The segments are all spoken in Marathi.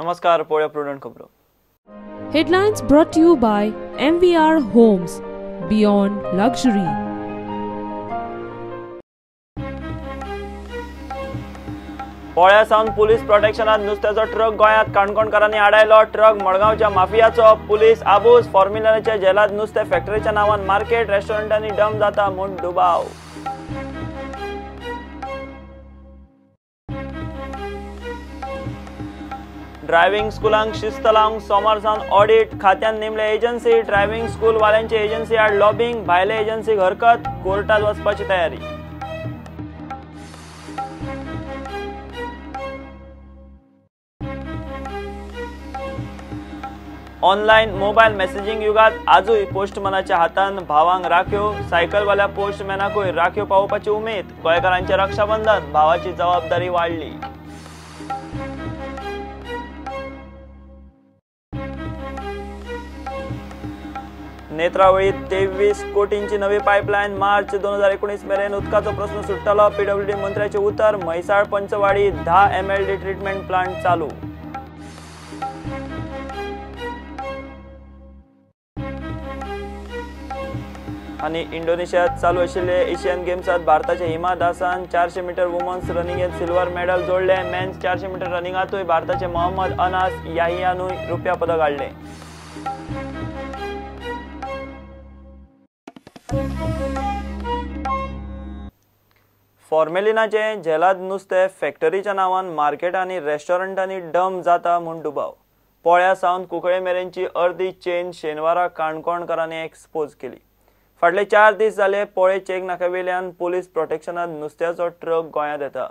नमस्कार, पळया प्रुडंट खबरो. Headlines brought to you by MVR Homes, Beyond Luxury. पोळ्या सावन पुलीस प्रोटेक्शनात नुस्त्याचो ट्रक गोंयांत काणकोणकारांनी आडायलो. ट्रक मडगांवच्या माफियाचो. पुलीस आबूज. फॉर्म्युलाच्या जेलात नुस्तें फॅक्टरीच्या नांवान मार्केट रेस्टॉरंटांनी डंप जाता म्हूण दुबाव. ड्रायव्हिंग स्कुलांक शिस्त लावंक सोमार सावन ऑडिट. खात्यान नेमले एजन्सी. ड्रायव्हिंग स्कूल वाल्यांची एजन्सी आड लॉबिंग. भायले एजन्सीक हरकत. कोर्टात वचपाची तयारी. ऑनलायन मोबायल मेसेजिंग युगात आजूय पोस्टमॅनाच्या हातान भावांक राख्यो. सायकलवाल्या पोस्टमॅनाकूय राख्यो पावोवपाची उमेद. गोंयकारांचे रक्षाबंधन. भावाची जबाबदारी वाडली. नेत्रावळीत 23 कोटींची नवी पायपलायन. मार्च 2019 मेरेन उदकाचो प्रश्न सुट्टलो. पीडब्ल्यूडी मंत्र्याचे उतर. Mhaisal Panchwadi 10 MLD treatment plant चालू. आणि इंडोनेशियात चालू आशिल्ले एशियन गेम्सात भारताचे हिमा दासान 400 मीटर वुमन्स रनिंगेत सिल्वर मेडल जोडले. मेन्स 400 मीटर रनिंगातूय भारताचे मोहम्मद अनास याहियानूय रुप्या पदक हाडले. फॉर्मेलिनाचे जेलात नुस्तें फॅक्टरीच्या नांवान मार्केट आनी रेस्टॉरंटांनी डंप जाता म्हूण दुबाव. पोळ्या सावन कुंकळे मेरेनची अर्दी चेन शेनवारा काणकोणकारांनी एक्सपोज केली. फाटले 4 दीस जाले पोळे चेक नाक्यावेल्यान पुलीस प्रोटेक्शनात नुस्त्याचो ट्रक गोंयांत येता.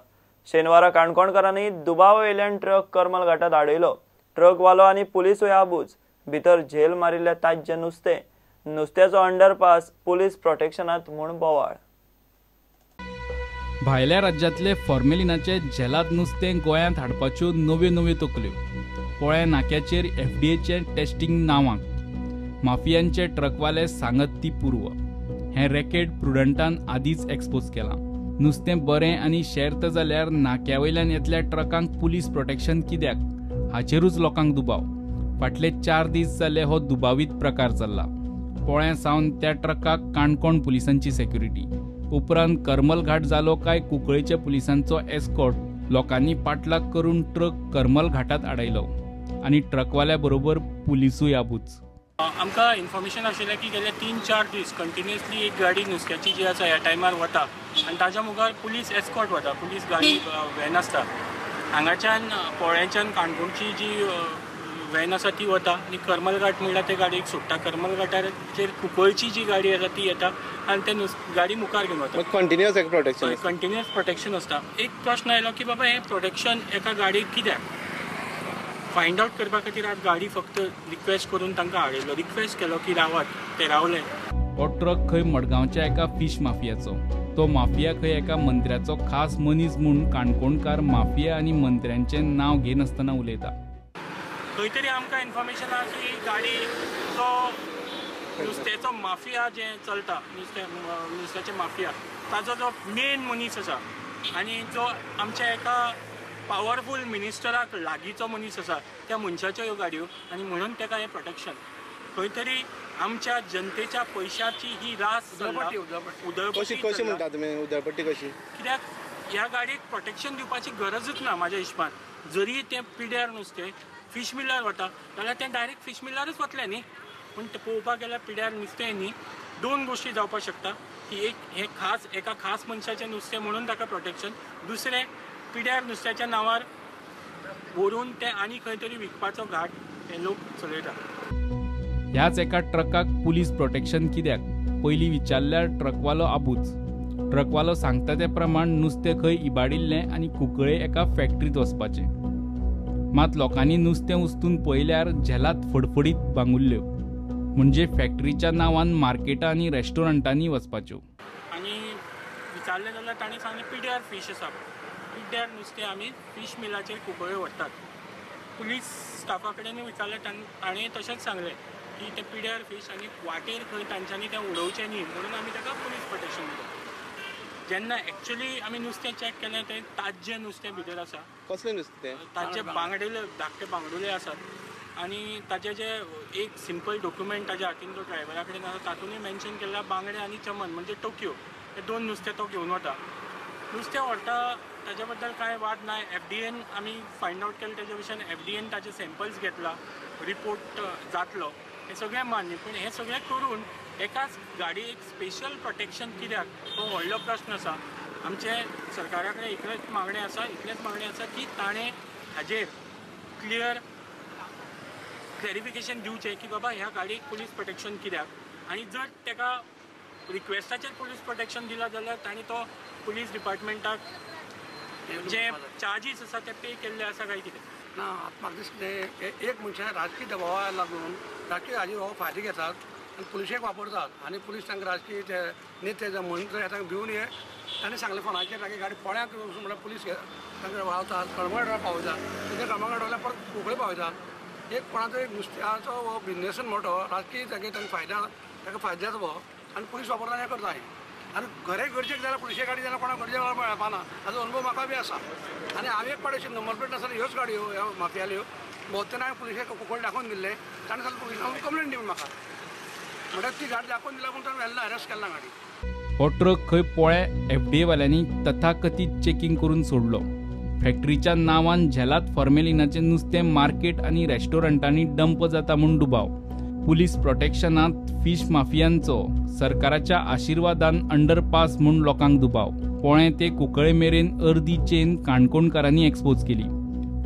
शेनवारा काणकोणकारांनी दुबाव वयल्यान ट्रक करमल घाटात आडयलो. ट्रक वालो आनी पुलीसूय आबूज. भितर झेल मारिल्ले ताज्जे नुस्तें. नुस्त्याचो अंडरपास पुलीस प्रोटेक्शनात म्हूण बोवाळ. भायल्या राज्यांतले फॉर्मेलिनाचे जेलात नुस्तें गोंयांत हाडपाच्यो नव्यो तकल्यो. पोळ्या नाक्याचेर FDAचे टेस्टिंग नांवाक माफियांचे ट्रकवाले सांगत ती पूर्व. हें रॅकेट प्रुडंटान आदींच एक्सपोज केलां. नुस्तें बरें आनी शेर्त जाल्यार नाक्यावयल्यान येतल्या ट्रकांक पुलीस प्रोटेक्शन कित्याक हाचेरूच लोकांक दुबाव. फाटले 4 दीस जाले हो दुबावीत प्रकार चल्ला. पोळ्या सावन त्या ट्रकाक काणकोण पुलिसांची सेक्युरिटी. उपरांत करमल घाट जालो काय कुंकळेच्या पुलिसांचो एस्कॉर्ट. लोकांनी पाठलाग करून ट्रक करमल घाटात आडयलो आनी ट्रकवाल्या बरोबर पुलिसूय आबूज. आमकां इन्फॉर्मेशन आशिल्लें की गेले 3-4 दीस कंटिन्युअसली एक गाडी नुस्त्याची जी आसा ह्या टायमार वता आनी ताज्या मुखार पुलीस एस्कॉर्ट वता. पुलीस गाडी व्हॅन आसता. हांगाच्यान पोळ्याच्यान काणकोणची जी व्हॅन आसा ती वता आनी करमल घाट म्हणल्यार ते गाडयेक सुट्टा. करमल घाटाचेर कुंकळची जी गाडी आसा ती येता आनी ते गाडी मुखार घेवन वता. कंटिन्युअस प्रोटेक्शन आसता. एक प्रश्न आयलो की बाबा हें प्रोटेक्शन एका गाडयेक कित्याक? फायंड आउट करपा खातीर आज गाडी फक्त रिक्वेस्ट करून तांकां हाडयलो. रिक्वेस्ट केलो की रावात. ते रावले. हो ट्रक खंय मडगांवच्या एका फिश माफियाचो. तो माफिया खंय एका मंत्र्याचो खास मनीस म्हूण काणकोणकार माफिया आनी मंत्र्यांचें नांव घेनासतना उलयता. खंय तरी आमकां इन्फॉर्मेशन आहा की गाडी जो नुस्त्याचो माफिया जे चलता नुस्त्याचे माफिया ताजो जो मेन मनीस आसा आनी जो आमच्या एका पावरफूल मिनिस्टराक लागींचो मनीस आसा त्या मनशाच्यो ह्यो गाडयो आनी म्हणून ताका हें प्रोटेक्शन. खंय तरी आमच्या जनतेच्या पयशांची ही रास उदळपट्टी कशी? कित्याक ह्या गाडयेक प्रोटेक्शन दिवपाची गरजूच ना म्हाज्या हिशपान. जरी तें पिड्यार नुस्तें फिश मिलार वता जाल्यार तें डायरेक्ट फिश मिलारूच वतलें न्ही. पूण तें पळोवपाक गेल्यार पिड्यार नुस्तें न्ही. 2 गोश्टी जावपाक शकता की एक हें एका खास मनशाचें नुस्तें म्हणून ताका प्रोटेक्शन. दुसरें पिड्यार नुस्त्याच्या नांवार व्हरून तें आनी खंय तरी विकपाचो घाट हे लोक चलयता. ह्याच एका ट्रकाक पुलीस प्रोटेक्शन कित्याक? पयलीं विचारल्यार ट्रकवालो आबूज. ट्रकवालो सांगता ते प्रमाण नुस्तें खंय इबाडिल्लें आनी कुंकळे एका फॅक्टरीत वचपाचें. मात लोकांनी नुस्तें उस्तून पळयल्यार जेलात फडफडीत बांगुल्ल्यो. म्हणजे फॅक्टरीच्या नांवान मार्केटां आनी रेस्टॉरंटांनी वचपाच्यो. आनी विचारलें जाल्यार तांणी सांगलें पिड्यार फीश आसा. पिड्यार नुस्तें आमी फीश मिलाचेर कुंकळे व्हरतात. पुलीस स्टाफा कडेनूय विचारलें ताणें तशेंच सांगलें की ते पिड्यार फीश आनी वाटेर खंय तांच्यांनी तें उडोवचें न्ही म्हणून आमी ताका पुलीस प्रोटेक्शन दिता. जेन्ना एक्चुअली आमी नुस्तें चॅक केलें तें ताज्जें नुस्तें भितर आसा. कसलें नुस्तें? ताजे बांगडेले धाकटे बांगडुले आसात आनी ताजे जे एक सिंपल डॉक्युमेंट ताज्या हातीन तो ड्रायव्हरा कडेन आसा तातूंतय मेन्शन केला बांगडे आनी चमन म्हणजे टोक्यो हे 2 नुस्तें तो घेवन वता. नुस्तें व्हरता ताजे बद्दल कांय वाद ना. एफडीएन आमी फायंड आवट केलें तेजे विशयान एफडीएन ताजे सॅम्पल्स घेतला, रिपोर्ट जातलो, हें सगळें मान्य. पूण हें सगळें करून एकाच गाडयेक स्पेशल प्रोटेक्शन कित्याक तो व्हडलो प्रश्न आसा. आमचे सरकारा कडेन इतलेंच मागणें आसा की ताणें हाजेर क्लियर क्लॅरिफिकेशन दिवचें की बाबा ह्या गाडयेक पुलीस प्रोटेक्शन कित्याक. आनी जर ताका रिक्वेस्टाचेर पुलीस प्रोटेक्शन दिला जाल्यार तांणी तो पुलीस डिपार्टमेंटाक जे चार्जीस आसा ते पे केल्ले आसा काय कितें ना. म्हाका दिसलें एक मनशान राजकीय दबावाक लागून राजकीय हाजेर हो फायदो घेतात आनी पुलिशेक वापरतात आनी पुलीस तांकां राजकीय ते नेते म्हणून जर तांकां भिवन ये ताणें सांगलें फोनाचेर तागे गाडी पोळ्याक वचून म्हळ्यार पुलीस तांकां वावतात, कळमगार पावयतात, तेजे कळमगार वयल्यार परत कोंकणी पावयतात. एक कोणाचो एक नुस्त्याचो हो बिजनेसूच मोठो राजकीय तागे तांकां फायदो जाता वो आनी पुलीस वापरता हें करता. आनी घरे गरजेक जाल्यार पुलिशे गाडी जाल्यार कोणाक गरजे मेळपाना हाजो अनुभव म्हाका बी आसा. आनी हांवें एक पावटी अशी नंबर प्लेट नासतना ह्योच गाडयो ह्या माफियाल्यो भोंवतना हांवें पुलिशेक कोंकणी दाखोवन दिल्ले. ताणें जाल्यार पुलिसांक कंप्लेंट दिली म्हाका. म्हणल्यार ती गाडी दाखोवन दिल्या पूण ताणें व्हेल्ला अरेस्ट केला गाडी. हो ट्रक खंय पोळ्या एफडीए वाल्यांनी तथाकथीत चेकिंग करून सोडलो. फॅक्टरीच्या नांवान झेलात फॉर्मेलिनाचें नुस्तें मार्केट आनी रेस्टॉरंटांनी डंप जाता म्हूण दुबाव. पुलीस प्रोटेक्शनांत फिश माफियांचो सरकाराच्या आशिर्वादान अंडरपास म्हूण लोकांक दुबाव. पोळें ते कुंकळे मेरेन अर्दी चेन काणकोणकारांनी एक्सपोज केली.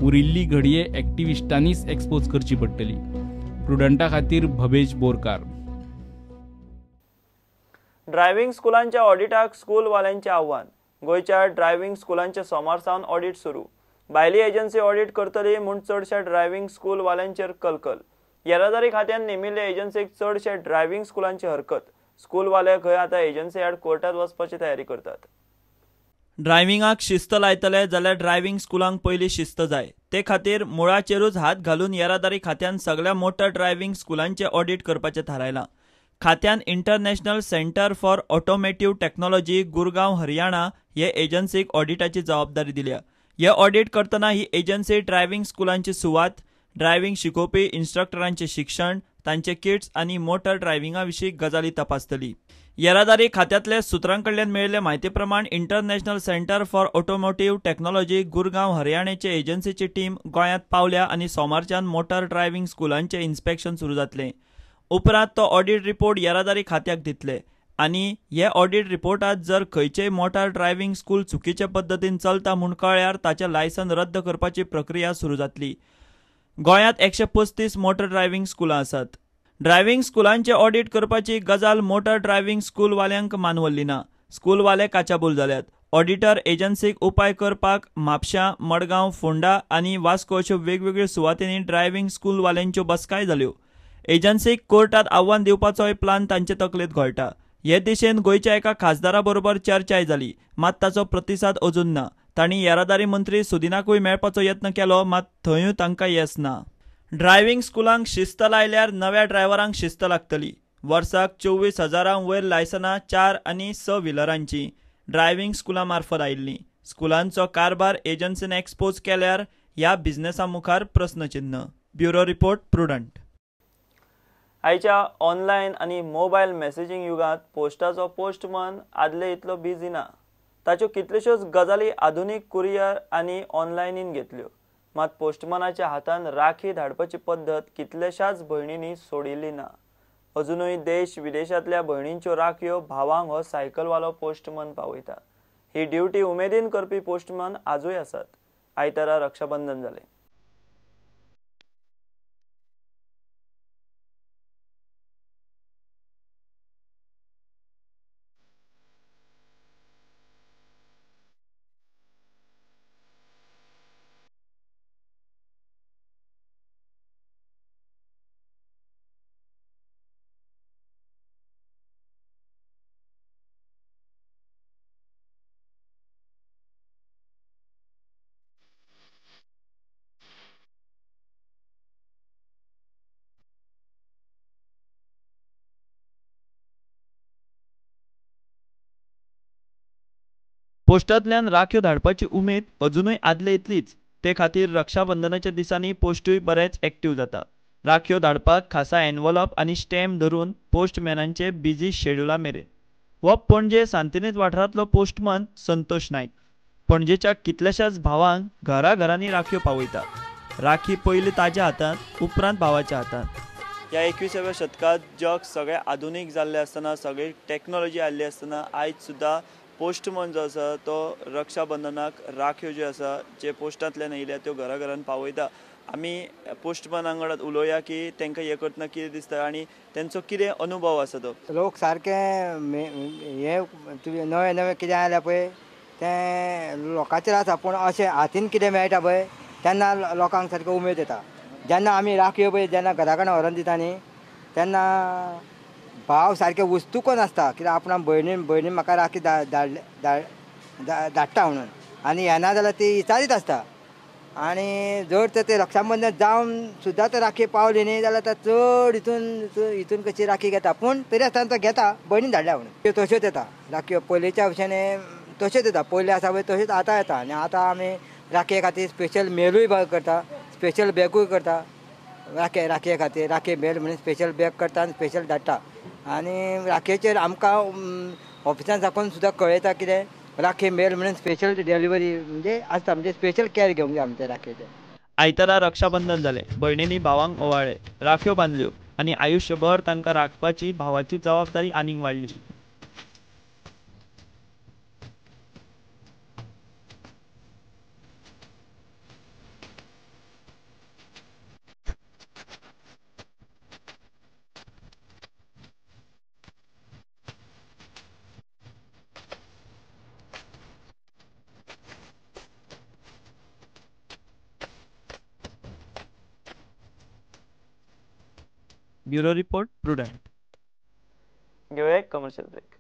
उरिल्ली घडये एक्टिविस्टांनीच एक्सपोज करची पडटली. प्रुडंटा खातीर भवेश बोरकार. ड्रायव्हिंग स्कुलांच्या ऑडिटाक स्कूलवाल्यांचें आव्हान. गोंयच्या ड्रायव्हिंग स्कुलांचे सोमार सावन ऑडिट सुरू. भायली एजन्सी ऑडिट करतली म्हूण चडशा ड्रायव्हिंग स्कूलवाल्यांचेर कलकल. येरादारी खात्यान नेमिल्ल्या एजन्सीक चडशे ड्रायव्हिंग स्कुलांची हरकत. स्कूलवाले खंय आतां एजन्सी आड कोर्टात वचपाची तयारी करतात. ड्रायव्हिंगाक शिस्त लायतले जाल्यार ड्रायव्हिंग स्कुलांक पयलीं शिस्त जाय. ते खातीर मुळाचेरूच हात घालून येरादारी खात्यान सगळ्या मोठ्या ड्रायव्हिंग स्कुलांचे ऑडिट करपाचें थारायलां. खात्यान international centre for automotive technology Gurgaon Haryana हे एजन्सीक ऑडिटाची जबाबदारी दिल्या. हे ऑडिट करतना ही एजन्सी ड्रायव्हिंग स्कुलांची सुवात, ड्रायव्हिंग शिकोवपी इन्स्ट्रक्टरांचें शिक्षण, तांचे किट्स आनी मोटर ड्रायव्हिंगा विशीं गजाली तपासतली. येरादारी खात्यांतले सुत्रां कडल्यान मेळिल्ले म्हायती प्रमाण international centre for automotive technology Gurgaon हरियाणेचे एजन्सीची टीम गोंयांत पावल्या आनी सोमारच्यान मोटर ड्रायव्हिंग स्कुलांचें इन्स्पेक्शन सुरू जातलें. उपरांत तो ऑडिट रिपोर्ट येरादारी खात्याक दितले आनी हे ऑडिट रिपोर्टांत जर खंयचेय मोटार ड्रायव्हिंग स्कूल चुकीचे पद्दतीन चलता म्हूण कळ्ळ्यार ताचें लायसन रद्द करपाची प्रक्रिया सुरू जातली. गोंयांत 135 मोटर ड्रायव्हिंग स्कुलां आसात. ड्रायव्हिंग स्कुलांचे ऑडिट करपाची गजाल मोटर ड्रायव्हिंग स्कूलवाल्यांक मानवल्ली ना. स्कूलवाले काचाबूल जाल्यात. ऑडिटर एजन्सीक उपाय करपाक म्हापशां, मडगांव, फोंडा आनी वास्को अश्यो वेगवेगळ्यो सुवातींनी ड्रायव्हिंग स्कूलवाल्यांच्यो बसकाय जाल्यो. एजन्सीक कोर्टात आव्हान दिवपाचोय प्लान तांचे तकलेंत घोळटा. हे दिशेन गोंयच्या एका खासदारा बरोबर चर्चाय जाली, मात ताचो प्रतिसाद अजून ना. तांणी येरादारी मंत्री सुदिनाकूय मेळपाचो यत्न केलो, मात थंयूय तांकां येस ना. ड्रायव्हिंग स्कुलांक शिस्त लायल्यार नव्या ड्रायव्हरांक शिस्त लागतली. वर्साक 24,000 वयर लायसनां 4 आनी 6 व्हिलरांची ड्रायव्हिंग स्कुलां मार्फत आयिल्लीं. स्कुलांचो कारभार एजन्सीन एक्सपोज केल्यार ह्या बिझनेसा मुखार प्रस्नचिन्ह. Bureau report, Prudent. आयच्या ऑनलायन आनी मोबायल मॅसेजिंग युगांत पोस्टाचो पोस्टमन आदले इतलो बिझी ना. ताच्यो कितल्योश्योच गजाली आधुनीक कुरियर आनी ऑनलायनीन घेतल्यो. मात पोस्टमनाच्या हातान राखी धाडपाची पद्दत कितल्याशाच भयणींनी सोडिल्ली ना. अजुनूय देश विदेशांतल्या भयणींच्यो राखयो भावांक हो सायकलवालो पोस्टमन पावयता. ही ड्युटी उमेदीन करपी पोस्टमन आजूय आसात. आयतारा रक्षाबंधन जालें. पोस्टांतल्यान राख्यो धाडपाची उमेद अजूनय आदले इतलीच, ते खातीर रक्षाबंधनाच्या दिसांनी पोस्टूय बरेच एक्टीव जाता. राख्यो धाडपाक खासा एनवलप आनी स्टॅम्प धरून पोस्टमॅनांचे बिजी शेड्युला मेरेन. हो पणजे सांतिनेज वाठारांतलो पोस्टमन संतोष नायक. पणजेच्या कितल्याशाच भावांक घराघरांनी राख्यो पावयता. राखी पयलीं ताज्या हातांत, उपरांत भावाच्या हातांत. ह्या 21व्या शतकात जग सगळें आधुनीक जाल्लें आसतना, सगळी टॅक्नॉलॉजी आयिल्ली आसतना आयज सुद्दां पोस्टमन जो आसा तो रक्षाबंधनाक राख्यो ज्यो आसा जे पोस्टांतल्यान येयल्या त्यो घराघरांत पावयता. आमी पोस्टमनां वांगडा उलोवया की तांकां हें करतना कितें दिसता आनी तांचो कितें अनुभव आसा तो. लोक सारके हे नवे नवे कितें आयल्या पळय तें लोकांचेर आसा, पूण अशें हातीन कितें मेळटा पळय तेन्ना लोकांक सारको उमेद येता. जेन्ना आमी राखयो पळय जेन्ना घरा कडेन व्हरून दिता न्ही तेन्ना भाव सारके वस्तूको नासता, कित्याक आपणाक भयणीन म्हाका राखी धाडटा म्हणून, आनी येना जाल्यार ती विचारीत आसता. आनी जर तर ते रक्षाबंधन जावन सुद्दां तर राखी पावली न्ही जाल्यार चड हितून कशी राखी घेता, पूण तरी आसतना तो घेता भयणीन धाडल्या म्हणून. त्यो तश्योच येता राखयो पयलींच्या भशेन तश्योच येता, पयलीं आसा पळय तश्योच आतां येता. आनी आतां आमी राखये खातीर स्पेशल मेलूय करता, स्पेशल बॅगूय करता राखये खातीर. राखी मेल म्हणून स्पेशल बॅग करता आनी स्पेशल धाडटा. आनी राखयेचेर आमकां ऑफिसान साकून सुद्दां कळयता कितें राखी मेल म्हणून स्पेशल डिलिव्हरी म्हणजे आसता, म्हणजे स्पेशल कॅर घेवंक जाय आमच्या राखयेचें. आयतारा रक्षाबंधन जालें, भयणींनी भावांक ओवाळ्ळे, राख्यो बांदल्यो आनी आयुश्यभर तांकां राखपाची भावाची जबाबदारी आनीक वाडली. Bureau report prudent. घेऊया एक कमर्शियल ब्रेक.